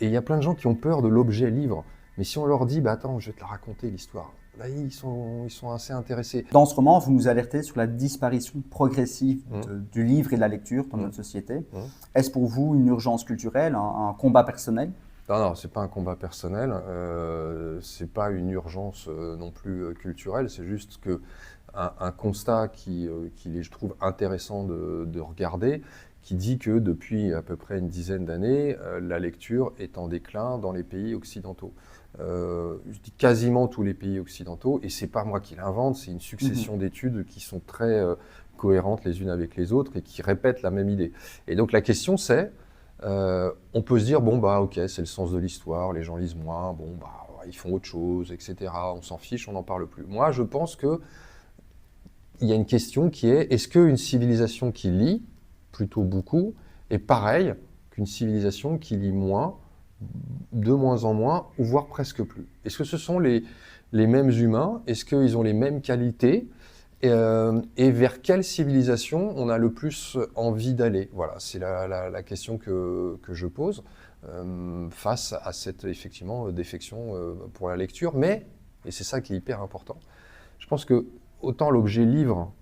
Et il y a plein de gens qui ont peur de l'objet livre. Mais si on leur dit, bah attends, je vais te la raconter l'histoire, là ils sont assez intéressés. Dans ce roman, vous nous alertez sur la disparition progressive du livre et de la lecture dans notre société. Est-ce pour vous une urgence culturelle, un combat personnel? Non, c'est pas un combat personnel, c'est pas une urgence non plus culturelle, c'est juste que un constat qu'il est, je trouve, intéressant de regarder, qui dit que depuis à peu près une dizaine d'années, la lecture est en déclin dans les pays occidentaux. Je dis quasiment tous les pays occidentaux, et c'est pas moi qui l'invente, c'est une succession d'études qui sont très cohérentes les unes avec les autres et qui répètent la même idée. Et donc la question c'est, on peut se dire, bon bah ok, c'est le sens de l'histoire, les gens lisent moins, bon bah ils font autre chose, etc. On s'en fiche, on n'en parle plus. Moi je pense que il y a une question qui est, est-ce qu'une civilisation qui lit, plutôt beaucoup, est pareille qu'une civilisation qui lit moins, de moins en moins, ou voire presque plus? Est-ce que ce sont les mêmes humains? Est-ce qu'ils ont les mêmes qualités? Et vers quelle civilisation on a le plus envie d'aller? Voilà, c'est la question que je pose face à cette, effectivement, défection pour la lecture. Mais, et c'est ça qui est hyper important, je pense que autant l'objet livre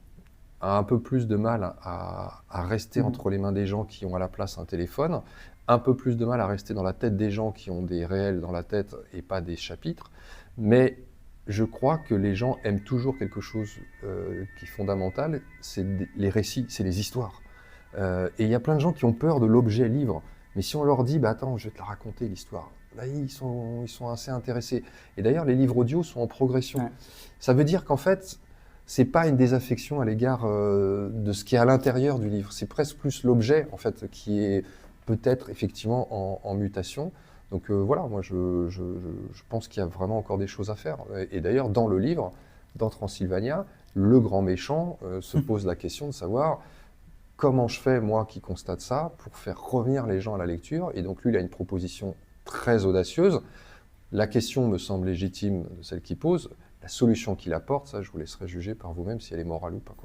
a un peu plus de mal à rester entre les mains des gens qui ont à la place un téléphone, un peu plus de mal à rester dans la tête des gens qui ont des réels dans la tête et pas des chapitres, mais je crois que les gens aiment toujours quelque chose qui est fondamental, c'est les récits, c'est les histoires. Et il y a plein de gens qui ont peur de l'objet livre, mais si on leur dit, bah attends, je vais te la raconter l'histoire, là ils sont assez intéressés. Et d'ailleurs, les livres audio sont en progression. Ouais. Ça veut dire qu'en fait, c'est pas une désaffection à l'égard de ce qui est à l'intérieur du livre, c'est presque plus l'objet en fait qui est peut-être effectivement en mutation. Donc voilà, moi je pense qu'il y a vraiment encore des choses à faire. Et d'ailleurs, dans le livre, dans Transylvania, le grand méchant se pose la question de savoir comment je fais, moi qui constate ça, pour faire revenir les gens à la lecture. Et donc lui, il a une proposition très audacieuse. La question me semble légitime de celle qu'il pose. La solution qu'il apporte, ça je vous laisserai juger par vous-même si elle est morale ou pas.